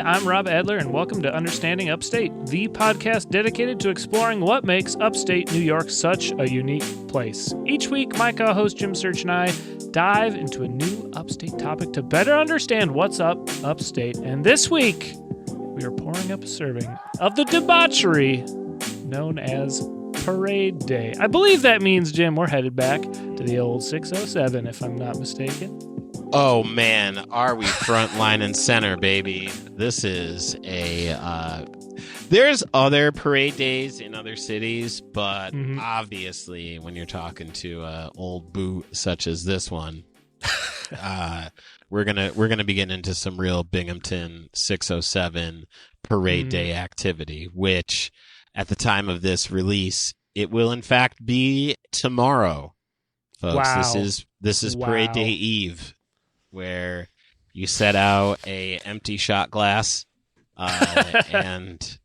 I'm Rob Adler, and welcome to Understanding Upstate, the podcast dedicated to exploring what makes upstate New York such a unique place. Each week, my co-host Jim Search and I dive into a new upstate topic to better understand what's up upstate. And this week, we are pouring up a serving of the debauchery known as Parade Day. I believe that means, Jim, we're headed back to the old 607, if I'm not mistaken. Oh, man, are we front line and center, baby? This is there's other parade days in other cities, but obviously when you're talking to an old boot such as this one, we're gonna be getting into some real Binghamton 607 parade day activity, which at the time of this release, it will in fact be tomorrow, folks. Wow. This is Parade Day Eve, where you set out a empty shot glass, and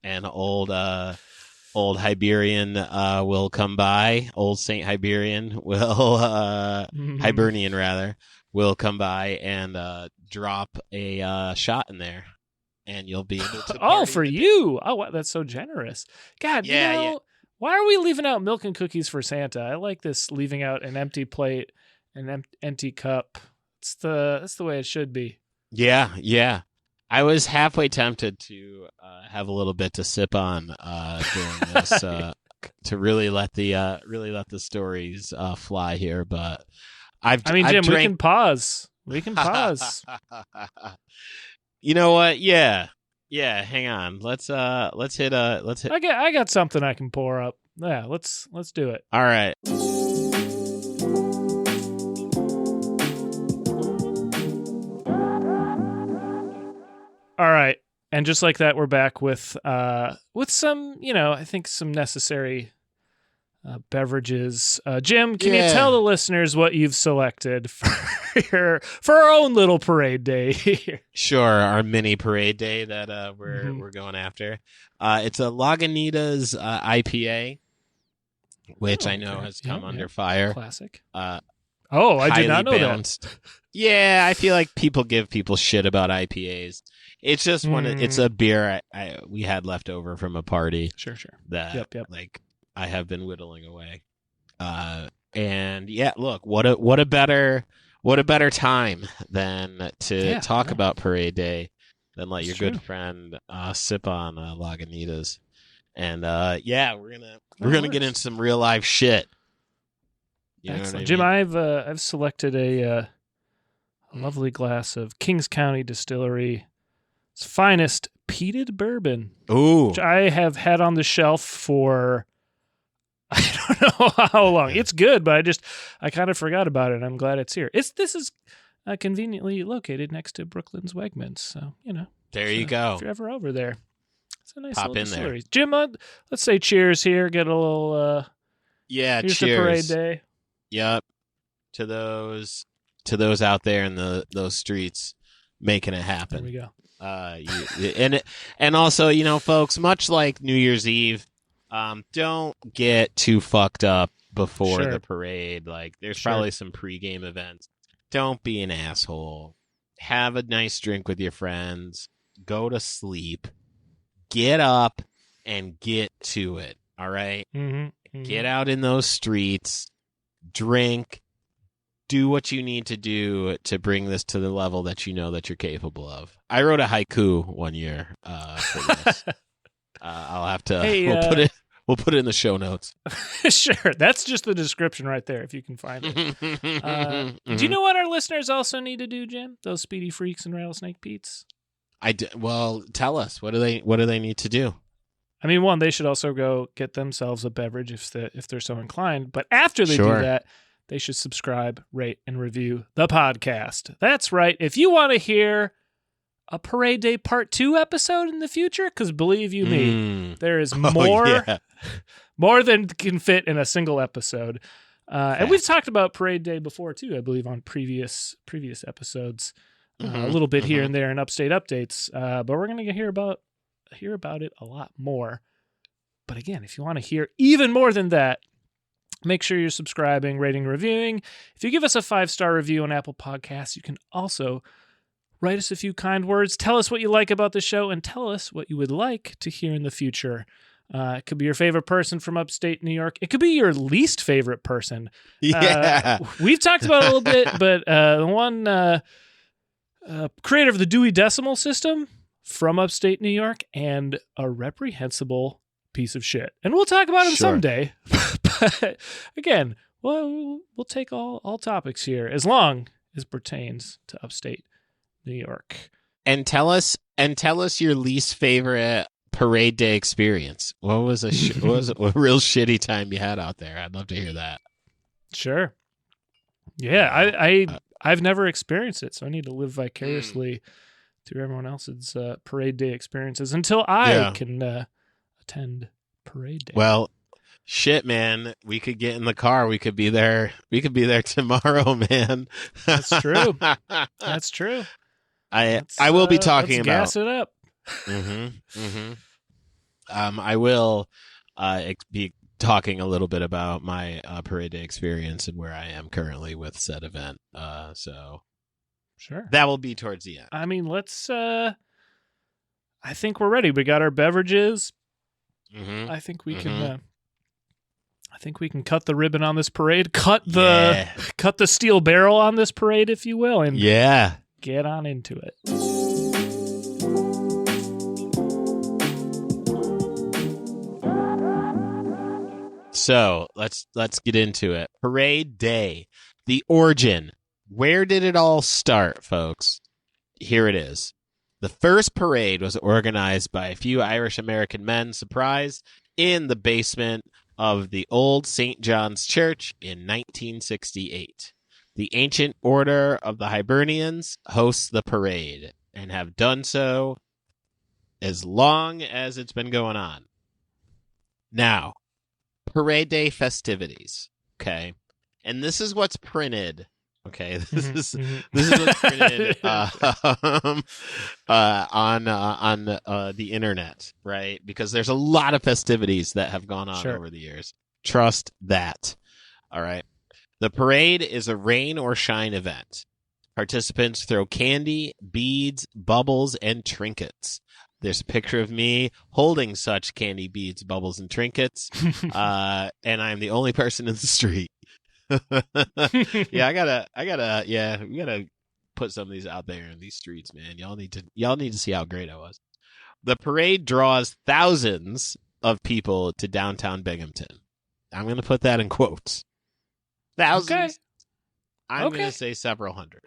an old Hibernian will come by. Old Saint Hibernian will Hibernian rather will come by and drop a shot in there, and you'll be able to. Oh, for you! Oh, wow, that's so generous. God, yeah. Why are we leaving out milk and cookies for Santa? I like this, leaving out an empty plate, an empty cup. That's the way it should be. Yeah. I was halfway tempted to have a little bit to sip on during this to really let the stories fly here, but Jim, we can pause. We can pause. You know what? Yeah. Hang on. Let's hit. I got something I can pour up. Yeah, let's do it. All right. All right, and just like that, we're back with some, I think some necessary beverages. Jim, can you tell the listeners what you've selected for our own little parade day here? Sure, our mini parade day that we're going after. It's a Lagunitas IPA, which I know has come under fire. Classic. I did not know balanced. that. Yeah, I feel like people give people shit about IPAs. It's just it's a beer we had left over from a party. Sure. That like I have been whittling away. And yeah, look, what a better time than to talk about Parade Day than let your good friend sip on Lagunitas. And we're gonna get into some real life shit. You know what I mean? Jim, I've selected a lovely glass of Kings County Distillery's finest peated bourbon. Ooh. Which I have had on the shelf for I don't know how long. It's good, but I kind of forgot about it. I'm glad it's here. This is conveniently located next to Brooklyn's Wegmans, so there you go. If you're ever over there, it's a nice Pop little in distillery. there. Jim, let's say cheers here. Get a little. Here's cheers. The Parade Day. Yep. To those out there in those streets making it happen. There we go. And also, folks, much like New Year's Eve, don't get too fucked up before the parade. Like, there's probably some pregame events. Don't be an asshole. Have a nice drink with your friends. Go to sleep. Get up and get to it. All right? Get out in those streets. Drink. Do what you need to do to bring this to the level that you know that you're capable of. I wrote a haiku one year for this. I'll have to. We'll put it in the show notes. Sure, that's just the description right there if you can find it. Do you know what our listeners also need to do, Jim? Those speedy freaks and rattlesnake Pete's. Well, tell us. What do they need to do? I mean, one, they should also go get themselves a beverage if they're so inclined. But after they do that, they should subscribe, rate, and review the podcast. That's right. If you want to hear a Parade Day Part 2 episode in the future, because believe you me, there is more than can fit in a single episode. And we've talked about Parade Day before, too, I believe, on previous episodes. A little bit here and there in Upstate Updates. But we're going to hear about it a lot more. But again, if you want to hear even more than that, make sure you're subscribing, rating, reviewing. If you give us a 5-star review on Apple Podcasts, you can also Write us a few kind words. Tell us what you like about the show and tell us what you would like to hear in the future. It could be your favorite person from upstate New York. It could be your least favorite person. Yeah. We've talked about it a little bit, but the one creator of the Dewey Decimal System from upstate New York and a reprehensible piece of shit. And we'll talk about him someday. But again, we'll take all topics here as long as pertains to upstate New York. And tell us your least favorite parade day experience. What was a real shitty time you had out there? I'd love to hear that. Sure. Yeah, I've never experienced it, so I need to live vicariously through everyone else's parade day experiences until I can attend parade day. Well, shit, man. We could get in the car. We could be there. We could be there tomorrow, man. That's true. That's true. I will be talking about. Gas it up. I will be talking a little bit about my parade day experience and where I am currently with said event. So sure, that will be towards the end. I mean, let's. I think we're ready. We got our beverages. I think we can. I think we can cut the ribbon on this parade. Cut the steel barrel on this parade, if you will, and get on into it. So let's get into it. Parade Day, the origin. Where did it all start, folks? Here it is. The first parade was organized by a few Irish American men, surprise, in the basement of the old St. John's Church in 1968. The Ancient Order of the Hibernians hosts the parade and have done so as long as it's been going on. Now, Parade Day festivities, okay? And this is what's printed, okay? This is what's printed on the internet, right? Because there's a lot of festivities that have gone on over the years. Trust that, all right? The parade is a rain or shine event. Participants throw candy, beads, bubbles, and trinkets. There's a picture of me holding such candy, beads, bubbles, and trinkets, and I'm the only person in the street. We gotta put some of these out there in these streets, man. Y'all need to see how great I was. The parade draws thousands of people to downtown Binghamton. I'm gonna put that in quotes. Thousands. Okay. I'm gonna say several hundred.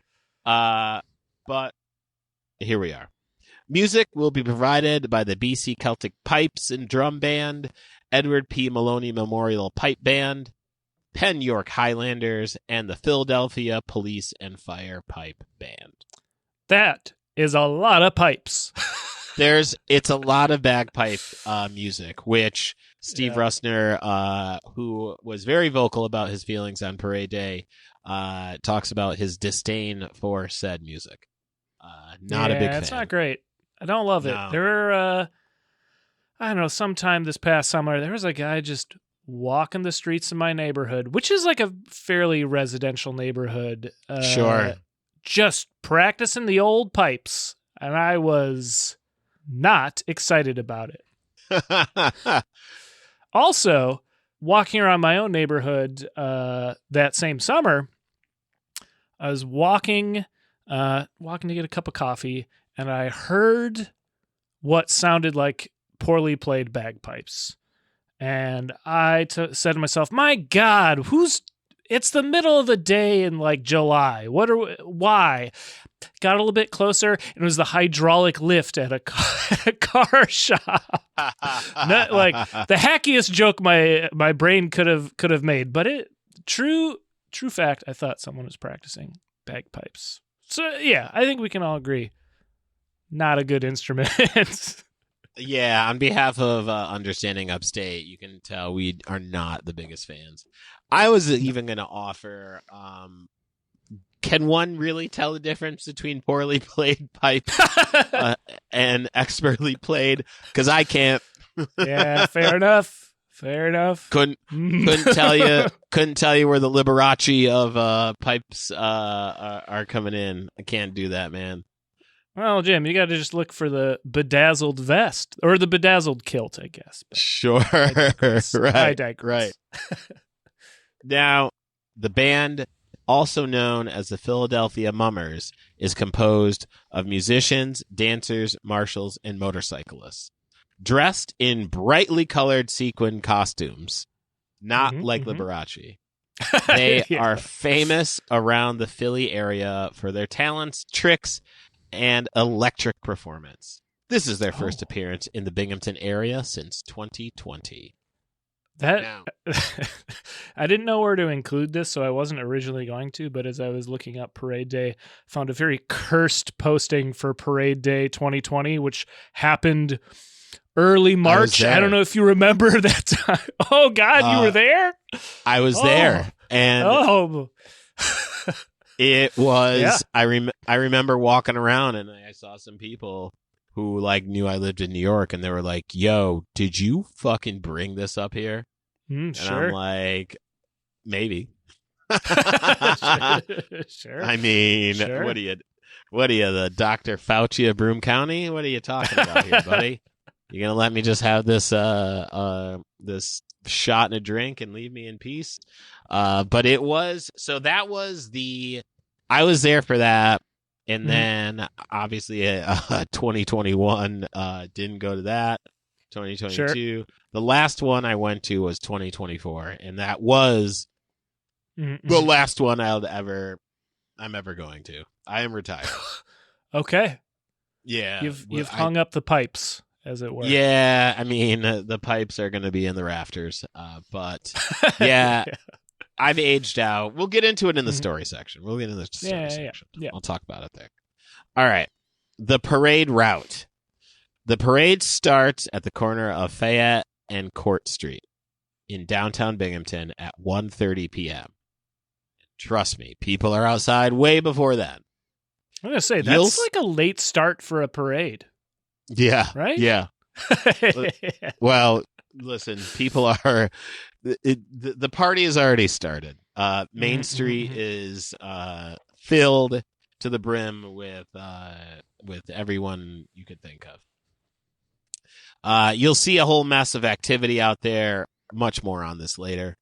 But here we are. Music will be provided by the BC Celtic Pipes and Drum Band, Edward P. Maloney Memorial Pipe Band, Penn York Highlanders, and the Philadelphia Police and Fire Pipe Band. That is a lot of pipes. It's a lot of bagpipe music, which Steve Russner, who was very vocal about his feelings on Parade Day, talks about his disdain for said music. Not a big fan. It's not great. I don't love it. There were, I don't know, sometime this past summer, there was a guy just walking the streets of my neighborhood, which is like a fairly residential neighborhood. Just practicing the old pipes. And I was not excited about it. Also, walking around my own neighborhood that same summer, I was walking to get a cup of coffee, and I heard what sounded like poorly played bagpipes. And I said to myself, my God, it's the middle of the day in like July. Why? Got a little bit closer, and it was the hydraulic lift at a car shop. Not like the hackiest joke my brain could have made, but true fact, I thought someone was practicing bagpipes. So yeah, I think we can all agree, not a good instrument. Yeah, on behalf of Understanding Upstate, you can tell we are not the biggest fans. I was even going to offer, can one really tell the difference between poorly played pipe and expertly played? Because I can't. Yeah, fair enough. Couldn't tell you where the Liberace of pipes are coming in. I can't do that, man. Well, Jim, you got to just look for the bedazzled vest or the bedazzled kilt, I guess. But sure. I digress. Right. Now, the band, also known as the Philadelphia Mummers, is composed of musicians, dancers, marshals, and motorcyclists, dressed in brightly colored sequin costumes, not like Liberace. They are famous around the Philly area for their talents, tricks, and electric performance. This is their first appearance in the Binghamton area since 2020. I didn't know where to include this, so I wasn't originally going to, but as I was looking up Parade Day, found a very cursed posting for Parade Day 2020, which happened early March. I don't know if you remember that time. Oh, God, you were there? I was there. And it was, I remember walking around and I saw some people who like knew I lived in New York and they were like, yo, did you fucking bring this up here? And sure. I'm like, maybe. Sure. I mean, what are you, the Dr. Fauci of Broome County? What are you talking about here, buddy? You gonna let me just have this this shot and a drink and leave me in peace? But it was, so that was I was there for that. And then obviously 2021 didn't go to that. 2022. Sure. The last one I went to was 2024, and that was the last one I'm ever going to. I am retired. Okay. Yeah. You've hung up the pipes, as it were. Yeah, I mean the pipes are going to be in the rafters, but yeah. I've aged out. We'll get into it in the story section. We'll get into the story section. Yeah. I'll talk about it there. All right. The parade route. The parade starts at the corner of Fayette and Court Street in downtown Binghamton at 1:30 p.m. Trust me, people are outside way before then. I'm going to say, that's like a late start for a parade. Yeah. Right? Yeah. Well, listen, people are... The party has already started. Main Street is filled to the brim with everyone you could think of. You'll see a whole mess of activity out there. Much more on this later.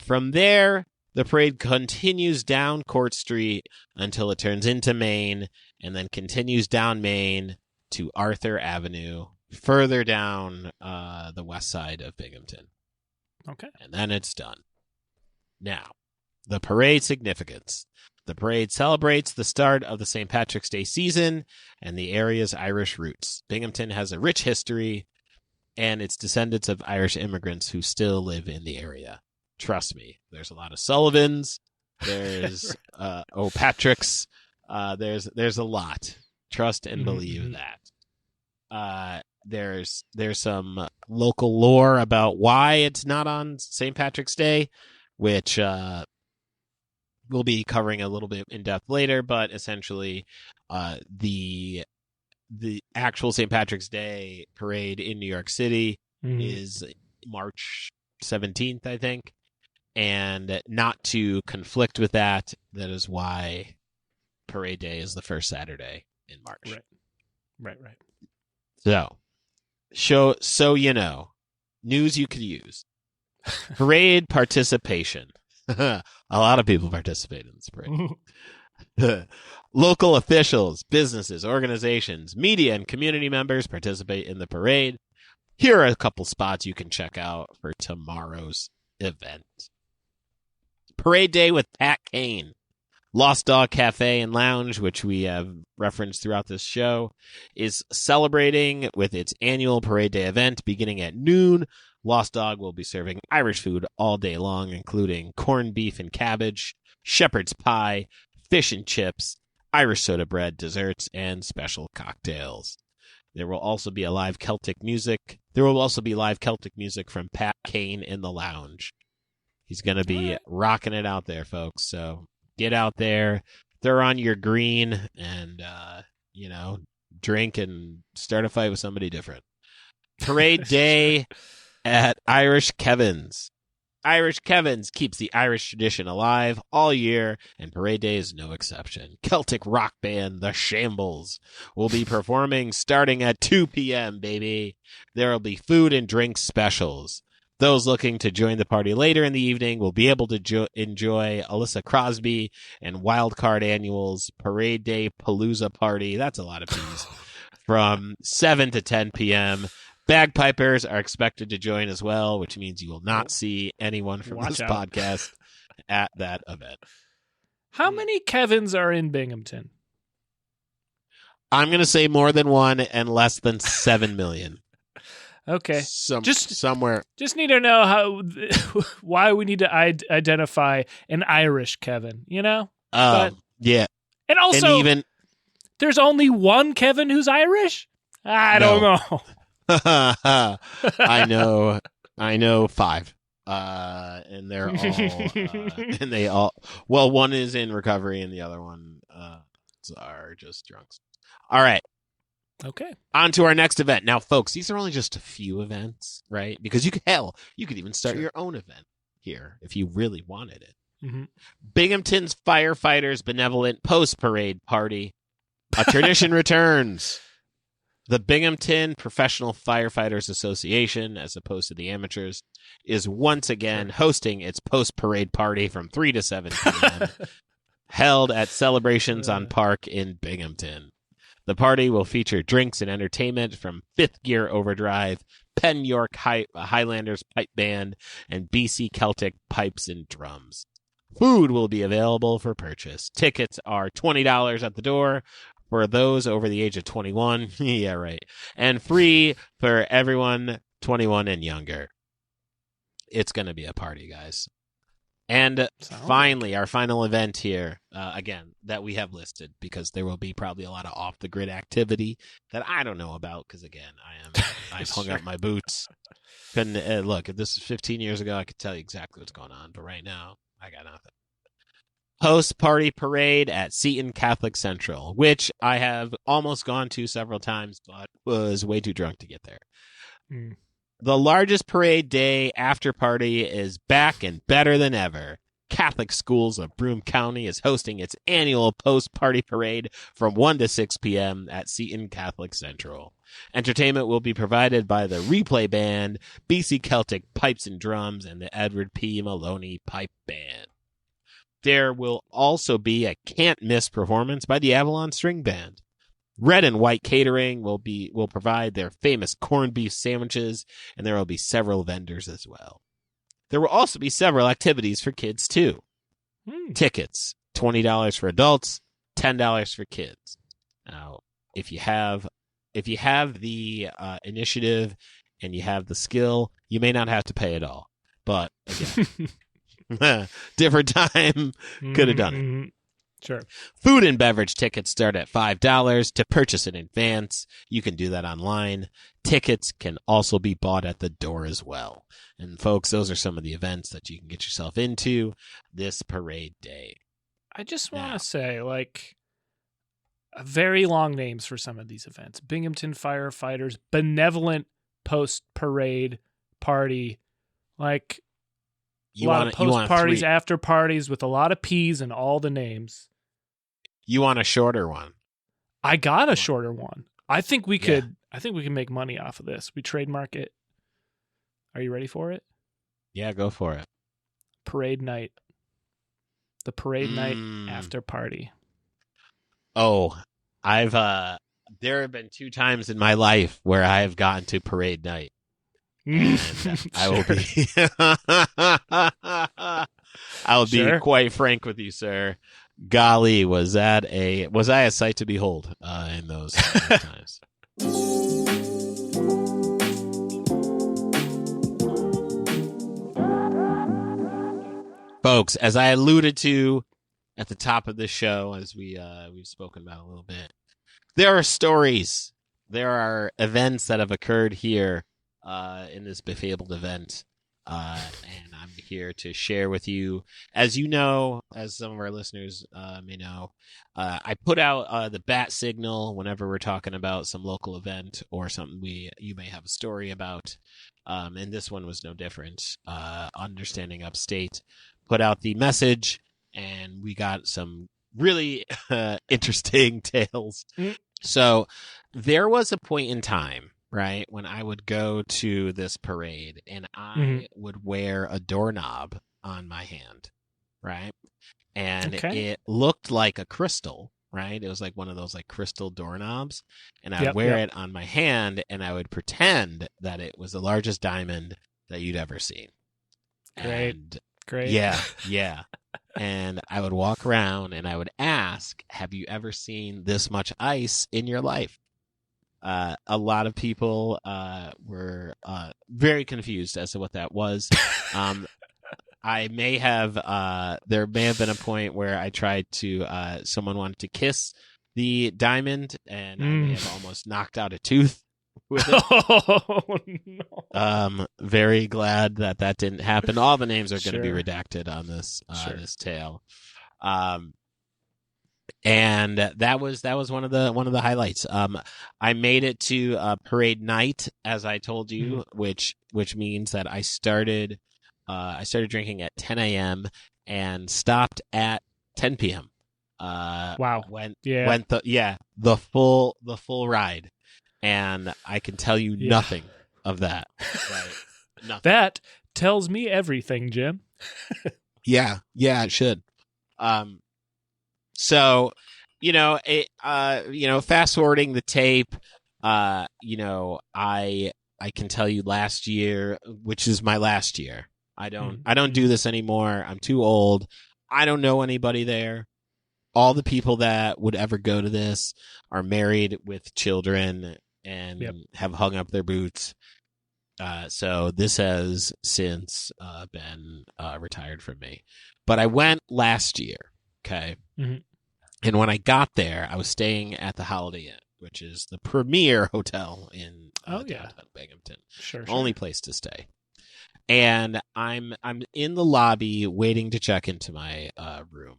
From there, the parade continues down Court Street until it turns into Main, and then continues down Main to Arthur Avenue, further down the west side of Binghamton. Okay. And then it's done. Now, the parade significance. The parade celebrates the start of the St. Patrick's Day season and the area's Irish roots. Binghamton has a rich history, and it's descendants of Irish immigrants who still live in the area. Trust me, there's a lot of Sullivans. There's O'Patricks. There's a lot. Trust and believe that. There's some local lore about why it's not on St. Patrick's Day, which we'll be covering a little bit in depth later. But essentially, the actual St. Patrick's Day parade in New York City is March 17th, I think, and not to conflict with that, that is why Parade Day is the first Saturday in March. Right. So you know, news you could use. Parade participation. A lot of people participate in this parade. Local officials, businesses, organizations, media, and community members participate in the parade. Here are a couple spots you can check out for tomorrow's event. Parade Day with Pat Kane. Lost Dog Cafe and Lounge, which we have referenced throughout this show, is celebrating with its annual Parade Day event beginning at noon. Lost Dog will be serving Irish food all day long, including corned beef and cabbage, shepherd's pie, fish and chips, Irish soda bread, desserts, and special cocktails. There will also be live Celtic music from Pat Kane in the lounge. He's going to be rocking it out there, folks. So get out there, throw on your green, and, drink and start a fight with somebody different. Parade Day at Irish Kevin's. Irish Kevin's keeps the Irish tradition alive all year, and Parade Day is no exception. Celtic rock band The Shambles will be performing starting at 2 p.m., baby. There will be food and drink specials. Those looking to join the party later in the evening will be able to enjoy Alyssa Crosby and Wildcard Annual's Parade Day Palooza Party. That's a lot of P's. From 7 to 10 p.m. Bagpipers are expected to join as well, which means you will not see anyone from this podcast at that event. How many Kevins are in Binghamton? I'm going to say more than one and less than 7 million. Okay. Somewhere. Just need to know why we need to identify an Irish Kevin, you know? Yeah. And also, and even there's only one Kevin who's Irish? I don't know. I know 5. And they're all, well, one is in recovery and the other one are just drunks. All right. Okay. On to our next event. Now, folks, these are only just a few events, right? Because you could even start your own event here if you really wanted it. Mm-hmm. Binghamton's Firefighters Benevolent Post-Parade Party. A tradition returns. The Binghamton Professional Firefighters Association, as opposed to the amateurs, is once again hosting its post-parade party from 3 to 7 p.m., held at Celebrations on Park in Binghamton. The party will feature drinks and entertainment from Fifth Gear Overdrive, Penn York Highlanders Pipe Band, and BC Celtic Pipes and Drums. Food will be available for purchase. Tickets are $20 at the door for those over the age of 21. Yeah, right. And free for everyone 21 and younger. It's going to be a party, guys. And finally, our final event here, again, that we have listed, because there will be probably a lot of off-the-grid activity that I don't know about, because, again, I've hung up my boots. Look, if this was 15 years ago, I could tell you exactly what's going on, but right now, I got nothing. Post-party parade at Seton Catholic Central, which I have almost gone to several times, but was way too drunk to get there. Mm. The largest parade day after party is back and better than ever. Catholic Schools of Broome County is hosting its annual post-party parade from 1 to 6 p.m. at Seton Catholic Central. Entertainment will be provided by the Replay Band, BC Celtic Pipes and Drums, and the Edward P. Maloney Pipe Band. There will also be a can't-miss performance by the Avalon String Band. Red and White Catering will provide their famous corned beef sandwiches, and there will be several vendors as well. There will also be several activities for kids too. Tickets, $20 for adults, $10 for kids. Now, if you have the initiative and you have the skill, you may not have to pay at all. But again, different time, could have done it. Sure. Food and beverage tickets start at $5 to purchase in advance. You can do that online. Tickets can also be bought at the door as well. And folks, those are some of the events that you can get yourself into this parade day. I just want to say, very long names for some of these events. Binghamton Firefighters Benevolent Post-Parade Party. A lot of post parties, after parties with a lot of P's and all the names. You want a shorter one? I got a shorter one. I think we could. I think we can make money off of this. We trademark it. Are you ready for it? Yeah, go for it. Parade night. The parade night after party. Oh, there have been 2 times in my life where I have gotten to parade night. And I will be quite frank with you, sir. Golly, was I a sight to behold in those times. Folks, as I alluded to at the top of this show, as we've spoken about a little bit, there are stories, there are events that have occurred here in this befabled event and I'm here to share with you. As you know, as some of our listeners may know, I put out the bat signal whenever we're talking about some local event or something you may have a story about, and this one was no different. Understanding Upstate put out the message, and we got some really interesting tales. So there was a point in time, right, when I would go to this parade and I would wear a doorknob on my hand, right? And it looked like a crystal, right? It was like one of those like crystal doorknobs. And I would wear it on my hand and I would pretend that it was the largest diamond that you'd ever seen. Great. Yeah. And I would walk around and I would ask, have you ever seen this much ice in your life? A lot of people were very confused as to what that was. I may have, there may have been a point where I tried to, someone wanted to kiss the diamond and I may have almost knocked out a tooth with it. Oh, no. Very glad that didn't happen. All the names are going to be redacted on this, this tale. And that was one of the highlights. I made it to parade night, as I told you, which means that I started drinking at 10 a.m. and stopped at 10 p.m. Wow. Went the full ride, and I can tell you nothing of that. Right? Nothing. That tells me everything, Jim. Yeah, it should. So, fast forwarding the tape, I can tell you last year, which is my last year. I don't do this anymore. I'm too old. I don't know anybody there. All the people that would ever go to this are married with children and have hung up their boots. So this has since been retired from me. But I went last year. Okay. And when I got there, I was staying at the Holiday Inn, which is the premier hotel in downtown Binghamton. Sure. Only place to stay. And I'm in the lobby waiting to check into my room.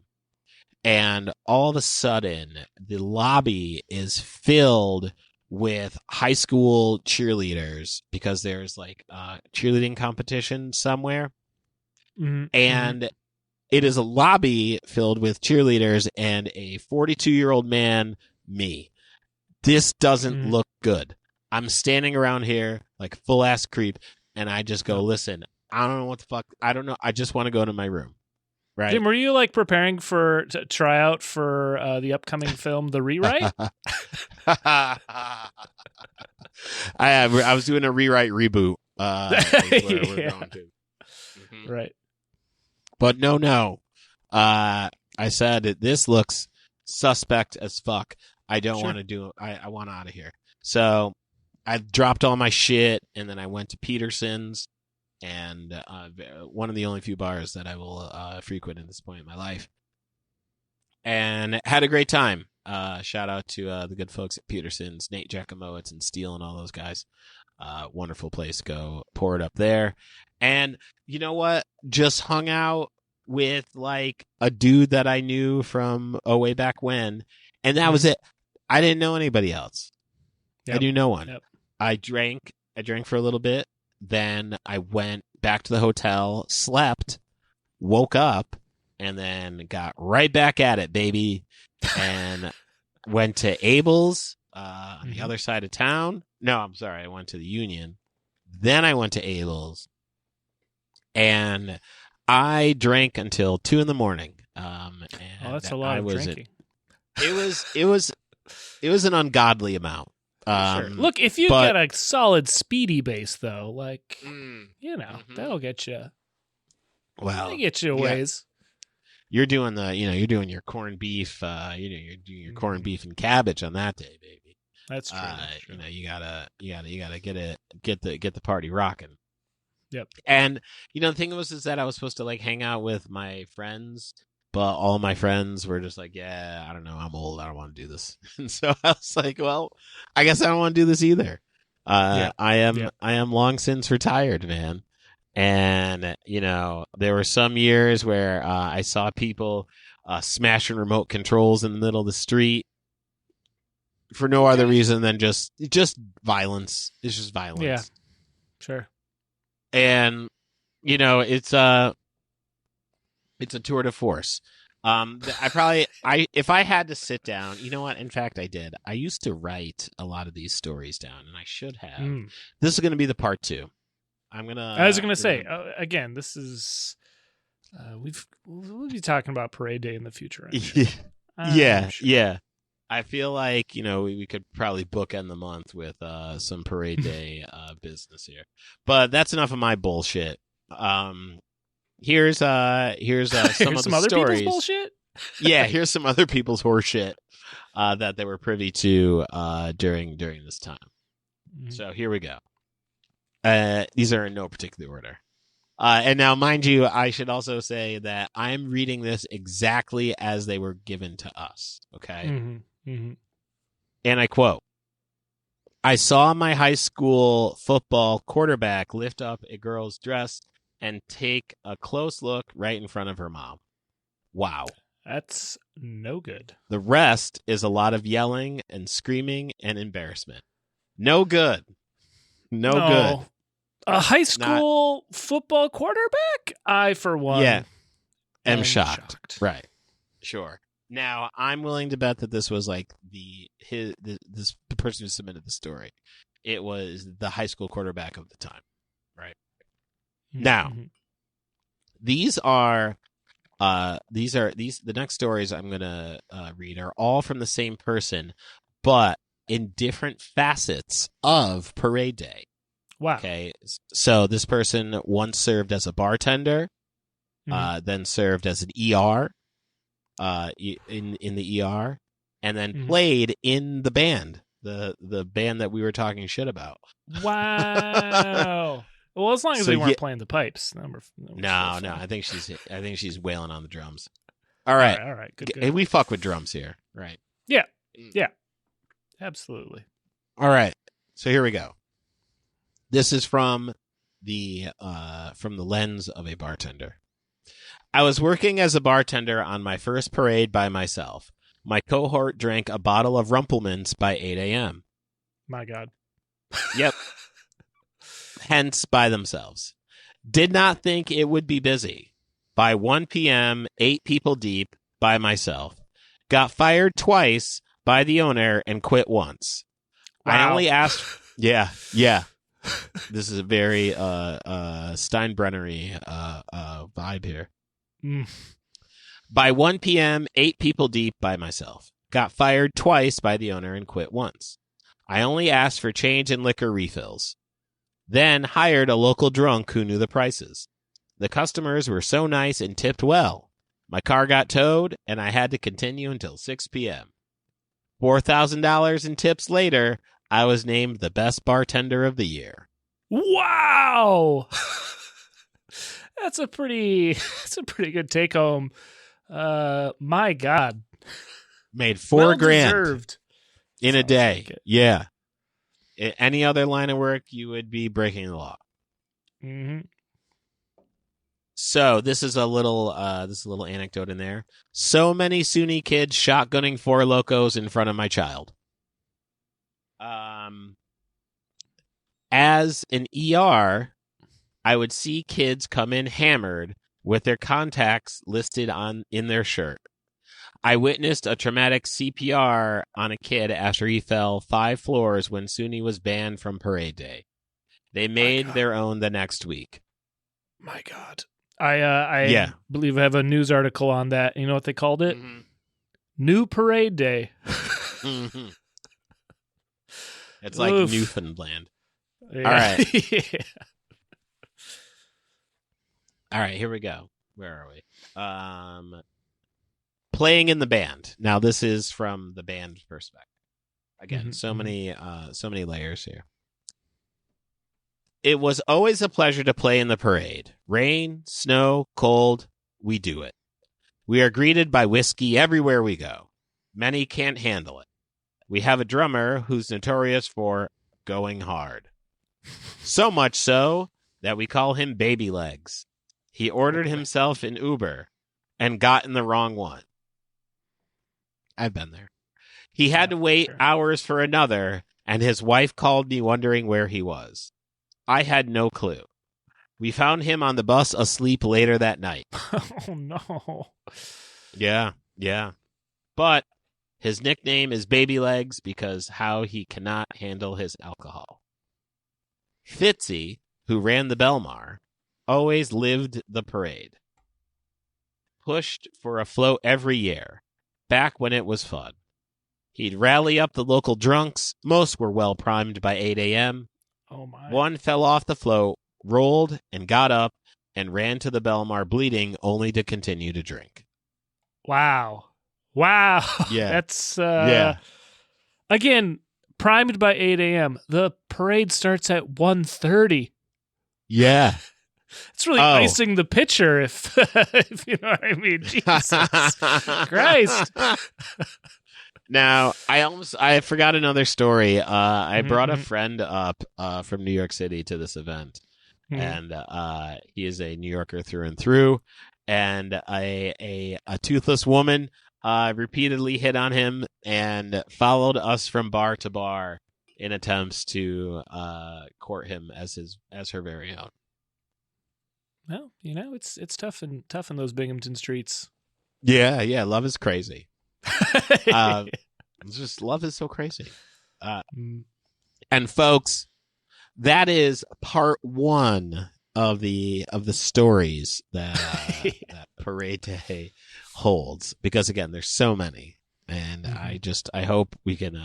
And all of a sudden, the lobby is filled with high school cheerleaders because there's like a cheerleading competition somewhere. And it is a lobby filled with cheerleaders and a 42-year-old man, me. This doesn't look good. I'm standing around here like a full-ass creep, and I just go, listen, I don't know what the fuck. I don't know. I just want to go to my room. Right? Jim, were you like preparing to try out for the upcoming film, The Rewrite? I was doing a rewrite reboot. Where we're going to. Right. But no. I said this looks suspect as fuck. I don't want to do it. I want out of here. So I dropped all my shit and then I went to Peterson's, and one of the only few bars that I will frequent at this point in my life, and had a great time. Shout out to the good folks at Peterson's, Nate Giacomowitz and Steele and all those guys. Wonderful place. Go pour it up there. And you know what? Just hung out with like a dude that I knew from way back when, and that was it. I didn't know anybody else. I knew no one. I drank for a little bit. Then I went back to the hotel, slept, woke up, and then got right back at it, baby. And went to Abel's on the other side of town. No, I'm sorry. I went to the Union. Then I went to Abel's. And I drank until 2 a.m. And that's a lot of drinking. It was an ungodly amount. Sure. Look, if you get a solid speedy base, though, like that'll get you. Well, that'll get you a ways. You're doing you're doing your corned beef. You're doing your corned beef and cabbage on that day, baby. That's true. You gotta get the party rocking. Yep. And the thing is that I was supposed to like hang out with my friends, but all my friends were just like, yeah, I don't know, I'm old, I don't want to do this. And so I was like, well, I guess I don't want to do this either. I am long since retired, man. And, there were some years where I saw people smashing remote controls in the middle of the street for no other reason than just violence. It's just violence. Yeah, sure. And, it's a tour de force. If I had to sit down, you know what? In fact, I did. I used to write a lot of these stories down, and I should have. This is going to be the part 2. I was going to say, again, this is, we'll be talking about Parade Day in the future. I'm sure. Yeah. I feel like, we could probably bookend the month with some Parade Day business here. But that's enough of my bullshit. Here's some of the other stories. People's bullshit? Yeah, here's some other people's horseshit that they were privy to during this time. Mm-hmm. So here we go. These are in no particular order. And now, mind you, I should also say that I'm reading this exactly as they were given to us. Okay? Mm-hmm. Mm-hmm. And I quote, "I saw my high school football quarterback lift up a girl's dress and take a close look right in front of her mom. Wow. That's no good. The rest is a lot of yelling and screaming and embarrassment. No good. No good. A high school football quarterback? I, for one, am shocked. Right. Sure. Now, I'm willing to bet that this was like the person who submitted the story. It was the high school quarterback of the time. Right. Mm-hmm. Now, the next stories I'm going to read are all from the same person, but in different facets of Parade Day. Wow. Okay. So this person once served as a bartender, then served as an ER, in the ER, and then played in the band, the band that we were talking shit about. Wow. Well, as long as they weren't playing the pipes. No. I think she's wailing on the drums. All right. Good. Hey, we fuck with drums here, right? Yeah. Absolutely. All right. So here we go. This is from the lens of a bartender. I was working as a bartender on my first parade by myself. My cohort drank a bottle of Rumpelmans by 8 a.m. My God. Yep. Hence by themselves. Did not think it would be busy. By 1 p.m., 8 people deep by myself. Got fired twice by the owner and quit once. Wow. I only asked... Yeah. This is a very Steinbrenner-y vibe here. By 1 p.m., 8 people deep by myself. Got fired twice by the owner and quit once. I only asked for change and liquor refills. Then hired a local drunk who knew the prices. The customers were so nice and tipped well. My car got towed, and I had to continue until 6 p.m. $4,000 in tips later, I was named the best bartender of the year. Wow! That's a pretty good take home. My God. Made $4,000 deserved. In a day. Like yeah. Any other line of work, you would be breaking the law. Mm-hmm. So this is a little anecdote in there. So many SUNY kids shotgunning Four Locos in front of my child. As an ER, I would see kids come in hammered with their contacts listed in their shirt. I witnessed a traumatic CPR on a kid after he fell 5 floors when SUNY was banned from Parade Day. They made their own the next week. My God. I believe I have a news article on that. You know what they called it? Mm-hmm. New Parade Day. Mm-hmm. It's like Newfoundland. Yeah. All right. Yeah. All right, here we go. Where are we? Playing in the band. Now this is from the band perspective. Again, so many layers here. It was always a pleasure to play in the parade. Rain, snow, cold, we do it. We are greeted by whiskey everywhere we go. Many can't handle it. We have a drummer who's notorious for going hard. So much so that we call him Baby Legs. He ordered himself an Uber and got in the wrong one. I've been there. He had to wait hours for another, and his wife called me wondering where he was. I had no clue. We found him on the bus asleep later that night. Oh, no. Yeah. But his nickname is Baby Legs because how he cannot handle his alcohol. Fitzy, who ran the Belmar, always lived the parade. Pushed for a float every year, back when it was fun. He'd rally up the local drunks. Most were well primed by 8 a.m. Oh, my. One fell off the float, rolled, and got up, and ran to the Belmar bleeding, only to continue to drink. Wow. Yeah. That's, again, primed by 8 a.m. The parade starts at 1:30. Yeah. It's really icing the picture, if you know what I mean. Jesus Christ. Now, I forgot another story. I brought a friend up from New York City to this event, and he is a New Yorker through and through, and a toothless woman repeatedly hit on him and followed us from bar to bar in attempts to court him as her very own. Well, you know, it's tough in those Binghamton streets. Yeah, love is crazy. Just love is so crazy. And folks, that is part one of the stories that that Parade Day holds. Because again, there's so many, and I hope we can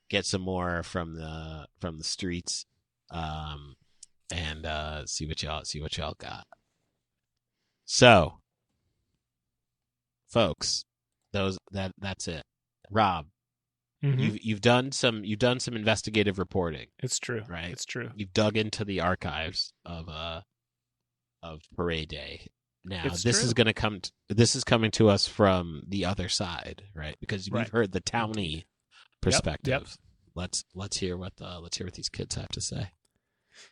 get some more from the streets, and see what y'all got. So, folks, that's it. Rob, you've done some investigative reporting. It's true, right? It's true. You've dug into the archives of Parade Day. Now this is coming to us from the other side, right? Because we've heard the townie perspective. Yep. Let's hear what these kids have to say.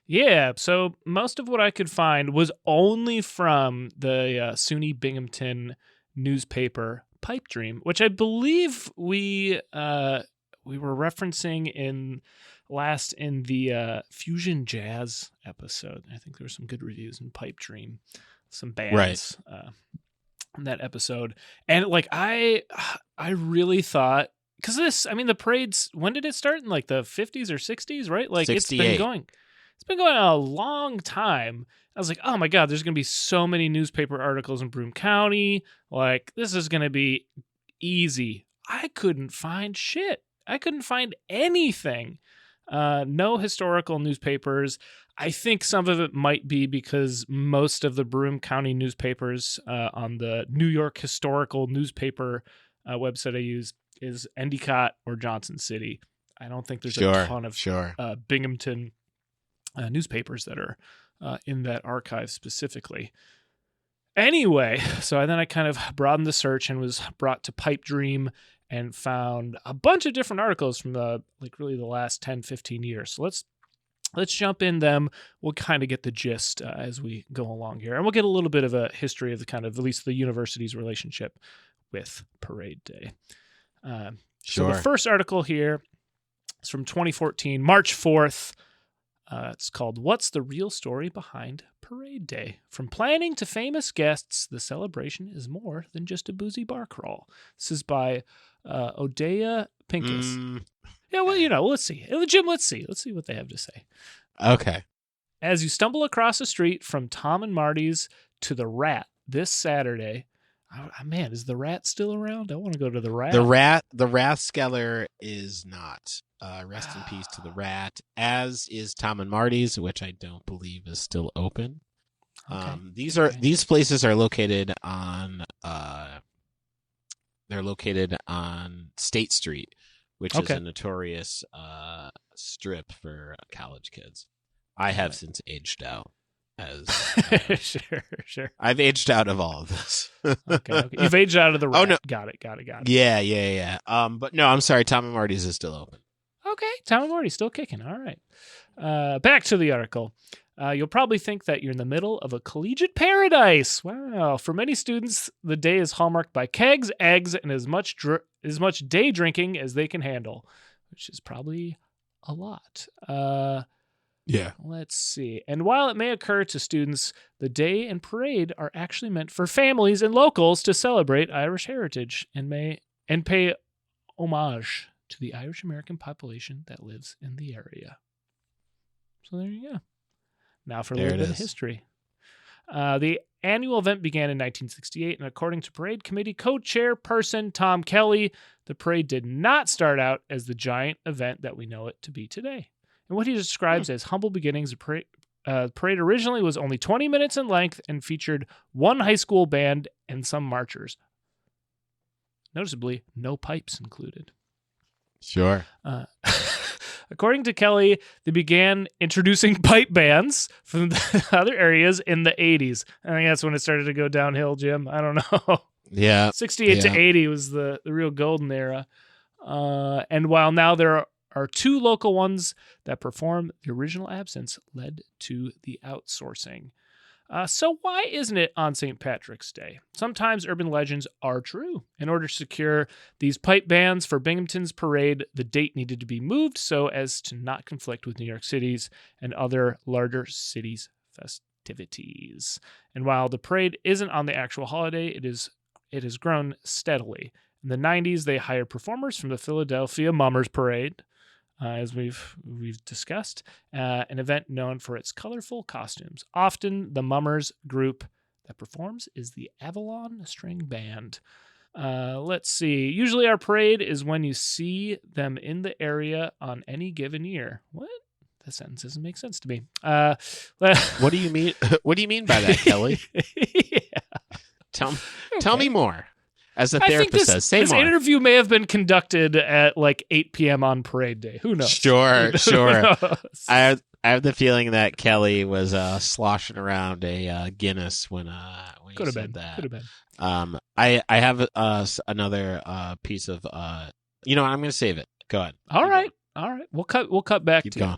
Yeah, so most of what I could find was only from the SUNY Binghamton newspaper Pipe Dream, which I believe we were referencing in the Fusion Jazz episode. I think there were some good reviews in Pipe Dream, some bands in that episode, and like I really thought, because the parade's, when did it start? In like the 50s or 60s, right? Like 68. It's been going on a long time. I was like, oh my God, there's going to be so many newspaper articles in Broome County. Like, this is going to be easy. I couldn't find shit. I couldn't find anything. No historical newspapers. I think some of it might be because most of the Broome County newspapers on the New York Historical Newspaper website I use is Endicott or Johnson City. I don't think there's a ton of Binghamton newspapers that are in that archive specifically. Anyway, so then I kind of broadened the search and was brought to Pipe Dream and found a bunch of different articles from the last 10, 15 years. So let's jump in them. We'll kind of get the gist as we go along here. And we'll get a little bit of a history of the kind of, at least the university's relationship with Parade Day. So the first article here is from 2014, March 4th. It's called "What's the Real Story Behind Parade Day? From planning to famous guests, the celebration is more than just a boozy bar crawl." This is by Odea Pincus. Yeah, well, let's see. Jim, let's see what they have to say. Okay. As you stumble across the street from Tom and Marty's to the Rat this Saturday. Man, is the Rat still around? I want to go to the Rat. The Rathskeller is not. Rest in peace to the Rat, as is Tom and Marty's, which I don't believe is still open. Okay. These places are located on State Street, which is a notorious strip for college kids. I have since aged out. Sure. I've aged out of all of this. Okay. You've aged out of the Rat. Oh, no. Got it. Yeah. But no, I'm sorry. Tom and Marty's is still open. Okay, Tom and Marty's still kicking. All right. Back to the article. You'll probably think that you're in the middle of a collegiate paradise. Wow. For many students, the day is hallmarked by kegs, eggs, and as much day drinking as they can handle, which is probably a lot. Yeah. Let's see. And while it may occur to students, the day and parade are actually meant for families and locals to celebrate Irish heritage and pay homage to the Irish American population that lives in the area. So there you go. Now for a little bit of history. The annual event began in 1968, and according to Parade Committee co-chairperson Tom Kelly, the parade did not start out as the giant event that we know it to be today. And what he describes as humble beginnings, the parade originally was only 20 minutes in length and featured one high school band and some marchers. Noticeably, no pipes included. Sure. According to Kelly, they began introducing pipe bands from the other areas in the 80s. I think that's when it started to go downhill, Jim. I don't know. Yeah. 68 to 80 was the real golden era. And while now there are two local ones that perform, the original absence led to the outsourcing. So why isn't it on St. Patrick's Day? Sometimes urban legends are true. In order to secure these pipe bands for Binghamton's parade, the date needed to be moved so as to not conflict with New York City's and other larger cities' festivities. And while the parade isn't on the actual holiday, it has grown steadily. In the 90s, they hired performers from the Philadelphia Mummers Parade, as we've discussed, an event known for its colorful costumes. Often, the Mummers group that performs is the Avalon String Band. Let's see. Usually, our parade is when you see them in the area on any given year. What? That sentence doesn't make sense to me. What do you mean? What do you mean by that, Kelly? Yeah. Tell me more. As the therapist says, say more. This interview may have been conducted at like 8 p.m. on parade day. Who knows? Sure. Who knows? I have the feeling that Kelly was sloshing around a Guinness when you said that. Could have been. I have another piece of you know what, I'm going to save it. Go ahead. All right. We'll cut back Keep to going.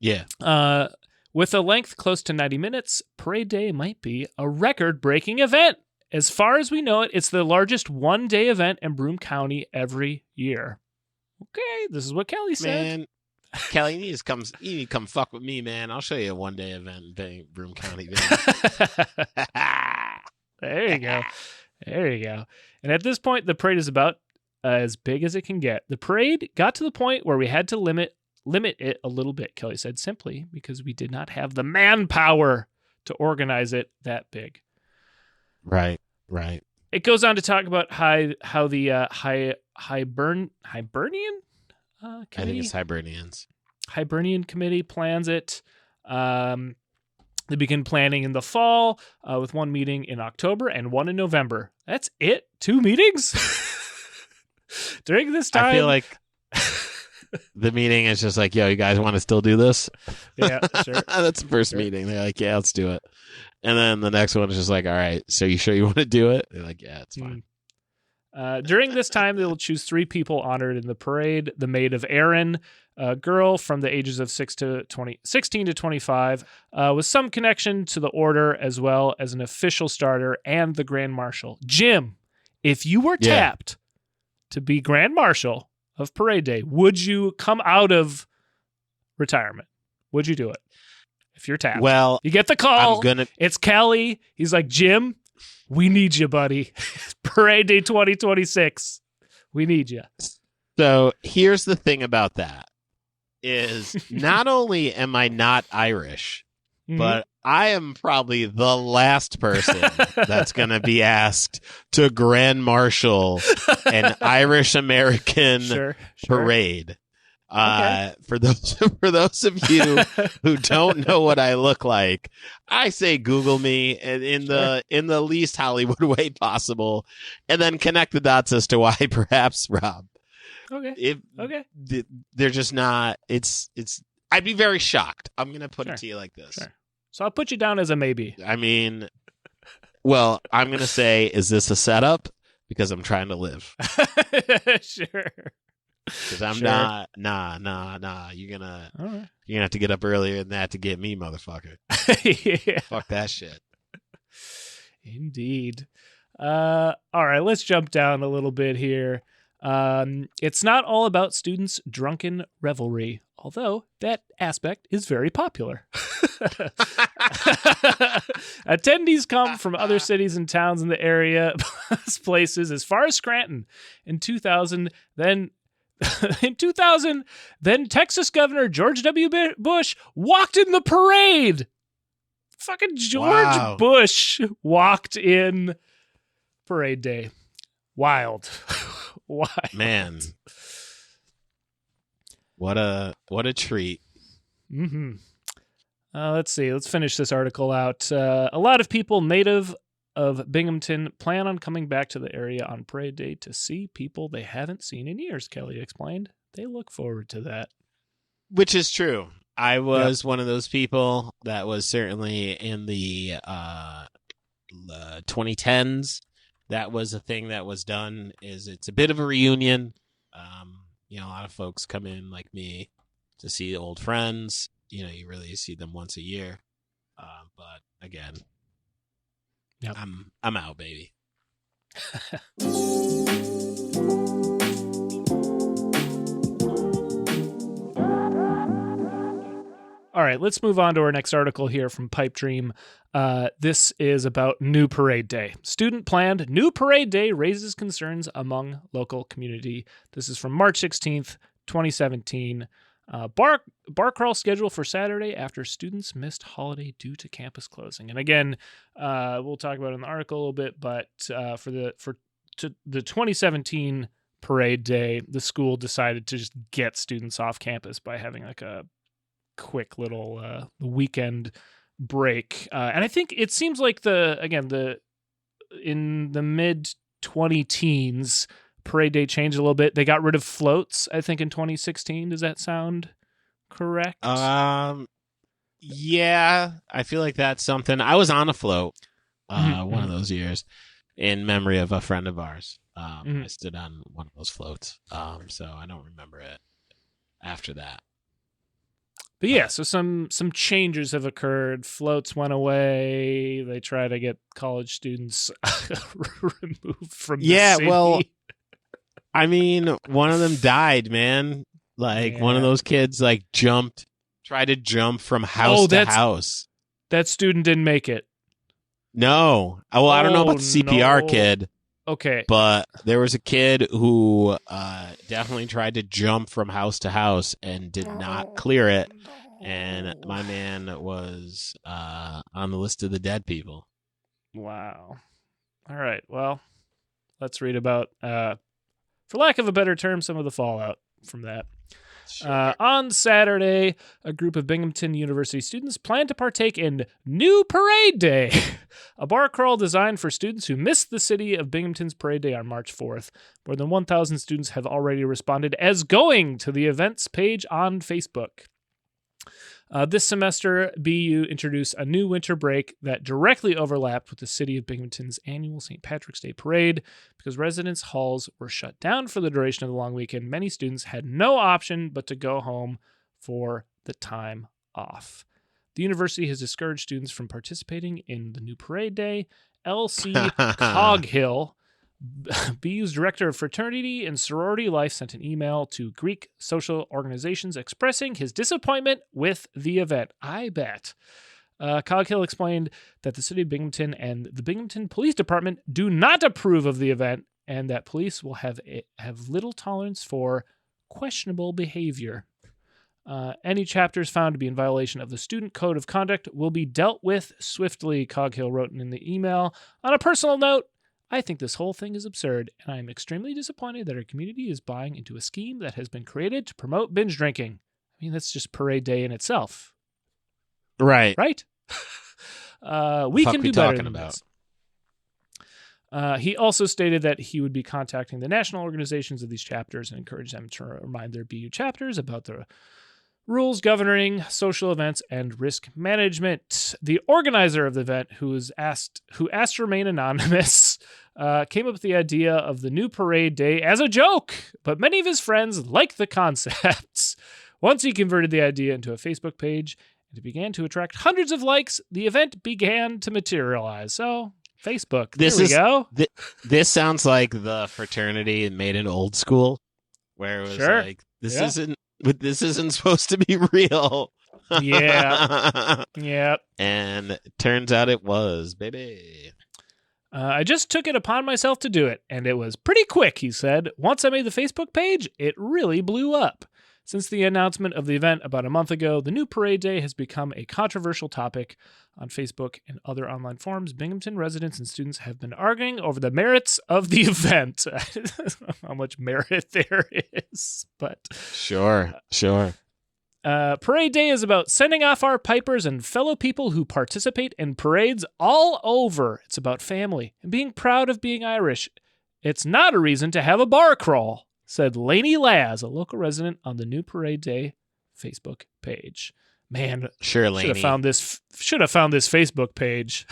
You. Yeah. With a length close to 90 minutes, parade day might be a record-breaking event. As far as we know it, it's the largest one-day event in Broome County every year. Okay, this is what Kelly said. Man, Kelly, you need to come fuck with me, man. I'll show you a one-day event in Broome County. There you go. And at this point, the parade is about as big as it can get. The parade got to the point where we had to limit it a little bit, Kelly said, simply because we did not have the manpower to organize it that big. Right. It goes on to talk about how the Hibernian I think it's Hibernians. Hibernian Committee plans it. They begin planning in the fall with one meeting in October and one in November. That's it? 2 meetings? During this time? I feel like the meeting is just like, yo, you guys want to still do this? Yeah, sure. That's the first meeting. They're like, yeah, let's do it. And then the next one is just like, all right, so you sure you want to do it? They're like, yeah, it's fine. During this time, they will choose 3 people honored in the parade. The Maid of Erin, a girl from the ages of 16 to 25, with some connection to the order, as well as an official starter and the Grand Marshal. Jim, if you were tapped to be Grand Marshal of Parade Day, would you come out of retirement? Would you do it? If you're tapped. Well, you get the call. It's Kelly. He's like, Jim, we need you, buddy. Parade Day 2026. We need you. So here's the thing about that is not only am I not Irish, but I am probably the last person that's going to be asked to Grand Marshal an Irish American parade. Okay. For those of you who don't know what I look like, I say Google me in the least Hollywood way possible, and then connect the dots as to why perhaps Rob. Okay. They're just not. It's. I'd be very shocked. I'm gonna put it to you like this. Sure. So I'll put you down as a maybe. I mean, well, I'm gonna say, is this a setup? Because I'm trying to live. Sure. Because I'm not. Nah. You're gonna have to get up earlier than that to get me, motherfucker. Yeah. Fuck that shit. Indeed. All right, let's jump down a little bit here. It's not all about students' drunken revelry, although that aspect is very popular. Attendees come from other cities and towns in the area, places as far as Scranton. In 2000, then Texas Governor George W. Bush walked in the parade. Fucking George Bush walked in parade day. Wild. Man. What a treat. Mm-hmm. Let's see. Let's finish this article out. A lot of people native of Binghamton plan on coming back to the area on parade day to see people they haven't seen in years, Kelly explained. They look forward to that. Which is true. I was one of those people that was certainly in the 2010s. That was a thing that was done. It's a bit of a reunion. A lot of folks come in like me to see old friends. You really see them once a year. But again, I'm out, baby. All right, let's move on to our next article here from Pipe Dream. This is about New Parade Day. Student planned New Parade Day raises concerns among local community. This is from March 16th, 2017. Bar crawl scheduled for Saturday after students missed holiday due to campus closing. And again, we'll talk about it in the article a little bit, but for the 2017 Parade Day, the school decided to just get students off campus by having like a quick little weekend break, and I think it seems like in the mid 2010s Parade Day changed a little bit. They got rid of floats, I think, in 2016. Does that sound correct? Yeah, I feel like that's something. I was on a float one of those years in memory of a friend of ours. I stood on one of those floats, so I don't remember it after that. But yeah, so some changes have occurred. Floats went away. They try to get college students removed from the city. Well, I mean, one of them died, man. Like one of those kids tried to jump from house to house. That student didn't make it. No. Well, I don't know about the CPR kid. Okay. But there was a kid who definitely tried to jump from house to house and did not clear it. And my man was on the list of the dead people. Wow. All right. Well, let's read about, for lack of a better term, some of the fallout from that. Sure. On Saturday, a group of Binghamton University students plan to partake in New Parade Day, a bar crawl designed for students who missed the city of Binghamton's Parade Day on March 4th. More than 1,000 students have already responded as going to the events page on Facebook. This semester, BU introduced a new winter break that directly overlapped with the city of Binghamton's annual St. Patrick's Day Parade. Because residence halls were shut down for the duration of the long weekend, many students had no option but to go home for the time off. The university has discouraged students from participating in the new Parade Day. L.C. Coghill, BU's director of fraternity and sorority life, sent an email to Greek social organizations expressing his disappointment with the event. I bet. Coghill explained that the city of Binghamton and the Binghamton Police Department do not approve of the event and that police will have little tolerance for questionable behavior. Any chapters found to be in violation of the student code of conduct will be dealt with swiftly, Coghill wrote in the email. On a personal note, I think this whole thing is absurd, and I am extremely disappointed that our community is buying into a scheme that has been created to promote binge drinking. I mean, that's just Parade Day in itself. Right. Right? We can do better than this. He also stated that he would be contacting the national organizations of these chapters and encourage them to remind their BU chapters about the rules governing social events and risk management. The organizer of the event, who asked to remain anonymous, came up with the idea of the new parade day as a joke, but many of his friends liked the concepts. Once he converted the idea into a Facebook page and it began to attract hundreds of likes, the event began to materialize. So, Facebook, there we go. This sounds like the fraternity made an old school, where it was like, this isn't supposed to be real. Yeah. Yeah. And it turns out it was, baby. I just took it upon myself to do it, and it was pretty quick, he said. Once I made the Facebook page, it really blew up. Since the announcement of the event about a month ago, the new parade day has become a controversial topic on Facebook and other online forums. Binghamton residents and students have been arguing over the merits of the event. I don't know how much merit there is, but... Sure. Parade day is about sending off our pipers and fellow people who participate in parades all over. It's about family and being proud of being Irish. It's not a reason to have a bar crawl, said Lainey Laz, a local resident on the new parade day Facebook page. Man, sure, Lainey. Should have found this Facebook page.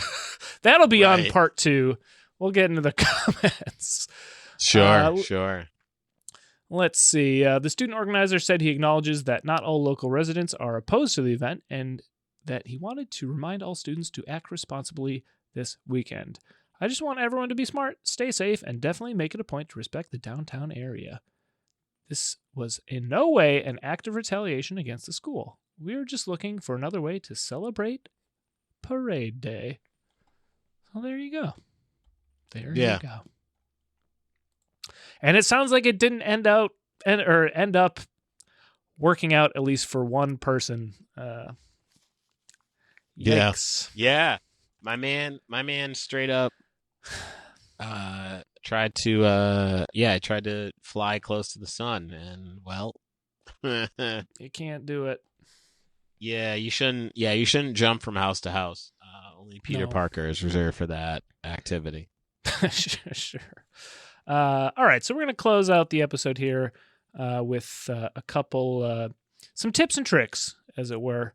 That'll be on part 2. We'll get into the comments. Sure. Let's see. The student organizer said he acknowledges that not all local residents are opposed to the event and that he wanted to remind all students to act responsibly this weekend. I just want everyone to be smart, stay safe, and definitely make it a point to respect the downtown area. This was in no way an act of retaliation against the school. We were just looking for another way to celebrate Parade Day. So there you go. You go. And it sounds like it didn't end up working out, at least for one person. Yikes. Yeah. My man straight up tried to fly close to the sun, and well, you can't do it. Yeah, you shouldn't jump from house to house. Only Peter Parker is reserved for that activity. Sure. All right, so we're going to close out the episode here with a couple, some tips and tricks, as it were,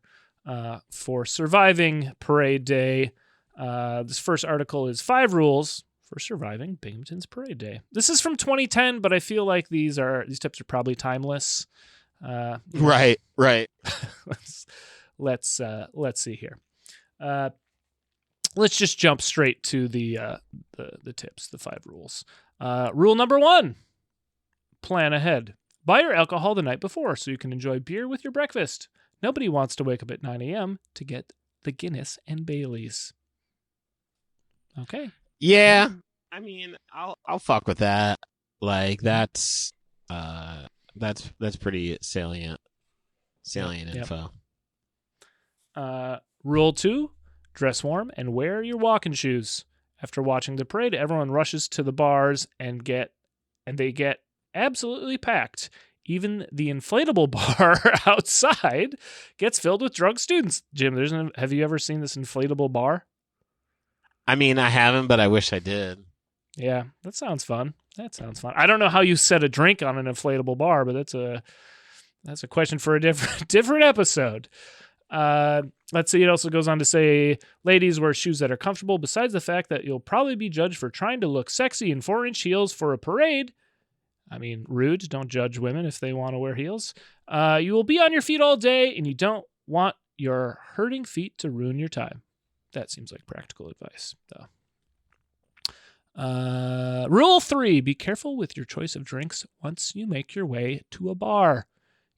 for surviving Parade Day. This first article is 5 rules for surviving Binghamton's Parade Day. This is from 2010, but I feel like these tips are probably timeless. Right. Let's see here. Let's just jump straight to the tips, the 5 rules. Rule number 1, plan ahead. Buy your alcohol the night before so you can enjoy beer with your breakfast. Nobody wants to wake up at 9 a.m. to get the Guinness and Baileys. Okay. Yeah. I mean, I'll fuck with that. Like that's pretty salient info. Rule 2, dress warm and wear your walking shoes. After watching the parade, everyone rushes to the bars and they get absolutely packed. Even the inflatable bar outside gets filled with drunk students. Jim, have you ever seen this inflatable bar? I mean, I haven't, but I wish I did. Yeah, that sounds fun. I don't know how you set a drink on an inflatable bar, but that's a question for a different episode. Let's see. It also goes on to say, ladies, wear shoes that are comfortable. Besides the fact that you'll probably be judged for trying to look sexy in 4-inch heels for a parade. I mean, rude. Don't judge women if they want to wear heels. You will be on your feet all day, and you don't want your hurting feet to ruin your time. That seems like practical advice, though. Rule 3, be careful with your choice of drinks once you make your way to a bar.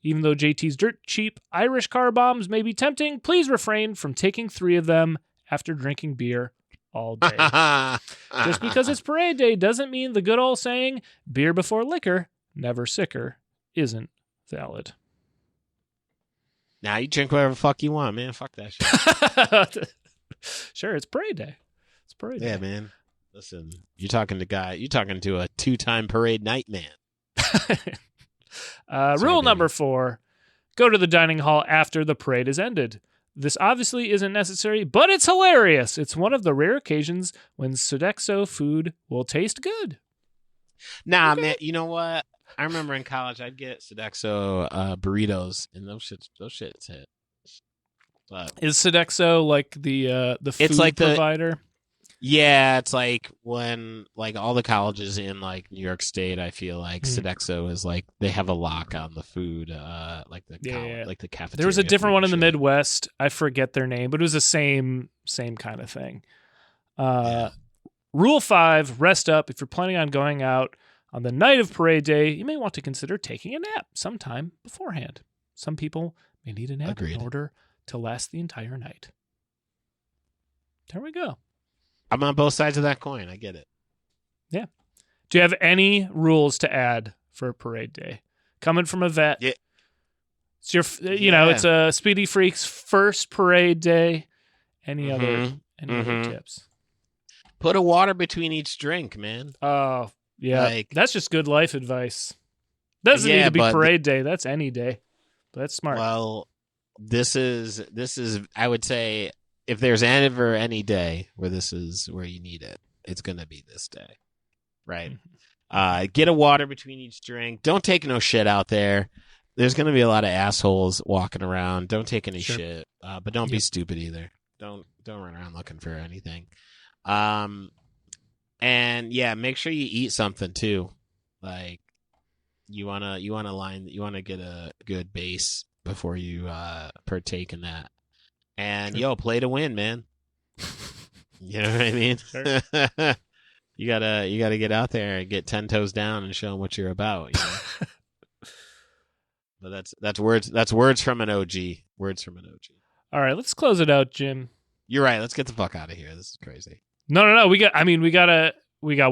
Even though JT's dirt cheap Irish car bombs may be tempting, please refrain from taking 3 of them after drinking beer all day. Just because it's parade day doesn't mean the good old saying, beer before liquor, never sicker, isn't valid. Now you drink whatever the fuck you want, man. Fuck that shit. Sure, it's parade day. It's parade day. Yeah, man. Listen, you're talking to a 2-time parade night man. Rule number 4, go to the dining hall after the parade is ended. This obviously isn't necessary, but it's hilarious. It's one of the rare occasions when Sodexo food will taste good. Nah, okay. Man, you know what? I remember in college I'd get Sodexo burritos, and those shits hit. But is Sodexo like the food like provider? Yeah, it's like when like all the colleges in like New York State, I feel like Sodexo is like they have a lock on the food, like the like the cafeteria. There was a different one in the Midwest. I forget their name, but it was the same kind of thing. Rule 5: rest up. If you're planning on going out on the night of parade day, you may want to consider taking a nap sometime beforehand. Some people may need a nap in order to last the entire night. There we go. I'm on both sides of that coin. I get it. Yeah. Do you have any rules to add for parade day? Coming from a vet. Yeah. It's your, it's a Speedy Freak's first parade day. Any other tips? Put a water between each drink, man. Oh, yeah. That's just good life advice. Doesn't need to be parade day. That's any day. But that's smart. Well, this is I would say, if there's ever any day where this is where you need it, it's going to be this day, right? Get a water between each drink. Don't take no shit out there. There's going to be a lot of assholes walking around. Don't take any shit, but don't be stupid either. Don't run around looking for anything. And yeah, make sure you eat something too. Like you want to get a good base before you partake in that. And play to win, man. You know what I mean? Sure. You gotta get out there and get 10 toes down and show them what you're about. You know? But that's words. That's words from an OG. Words from an OG. All right, let's close it out, Jim. You're right. Let's get the fuck out of here. This is crazy. No. We got